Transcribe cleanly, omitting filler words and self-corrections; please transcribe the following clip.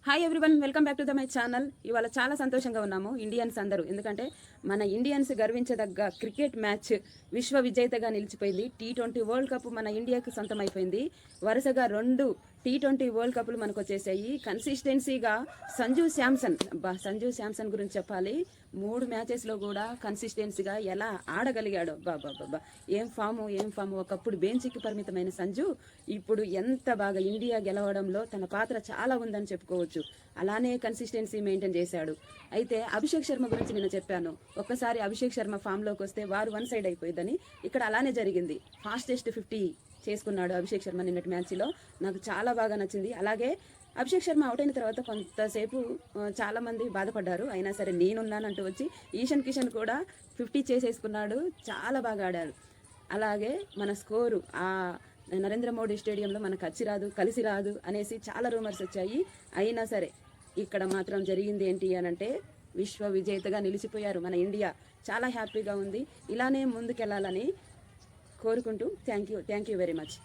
Hi everyone, welcome back to the my channel. ఇవాళ చాలా సంతోషంగా ఉన్నాము ఇండియన్స్ అందరూ, ఎందుకంటే మన ఇండియన్స్ గర్వించదగ్గ క్రికెట్ మ్యాచ్ విశ్వ విజేతగా నిలిచిపోయింది. T20 వరల్డ్ కప్ మన ఇండియాకు సొంతమైపోయింది. వరుసగా 2 T20 వరల్డ్ కప్లు మనకు వచ్చేసాయి. కన్సిస్టెన్సీగా సంజు శాంసన్ గురించి చెప్పాలి. 3 మ్యాచెస్లో కూడా కన్సిస్టెన్సీగా ఎలా ఆడగలిగాడో బాబా, ఏం ఫాము. ఒకప్పుడు బెంచ్కి పరిమితమైన సంజు ఇప్పుడు ఎంత బాగా ఇండియా గెలవడంలో తన పాత్ర చాలా ఉందని చెప్పుకోవచ్చు. అలానే కన్సిస్టెన్సీ మెయింటైన్ చేశాడు. అయితే అభిషేక్ శర్మ గురించి నేను చెప్పాను, ఒక్కసారి అభిషేక్ శర్మ ఫామ్లోకి వస్తే వారు 1 సైడ్ అయిపోయిందని. ఇక్కడ అలానే జరిగింది. ఫాస్టెస్ట్ 50 చేసుకున్నాడు అభిషేక్ శర్మ నిన్నటి మ్యాచ్లో. నాకు చాలా బాగా నచ్చింది. అలాగే అభిషేక్ శర్మ అవుట్ అయిన తర్వాత కొంతసేపు చాలామంది బాధపడ్డారు. అయినా సరే నేనున్నానంటూ వచ్చి ఈశాన్ కిషన్ కూడా 50 చేసేసుకున్నాడు. చాలా బాగా ఆడారు. అలాగే మన స్కోరు నరేంద్ర మోడీ స్టేడియంలో మనకు కలిసి రాదు అనేసి చాలా రూమర్స్ వచ్చాయి. అయినా సరే ఇక్కడ మాత్రం జరిగింది ఏంటి అనంటే విశ్వ విజేతగా నిలిచిపోయారు మన ఇండియా. చాలా హ్యాపీగా ఉంది. ఇలానే ముందుకెళ్ళాలని కోరుకుంటూ థ్యాంక్ యూ వెరీ మచ్.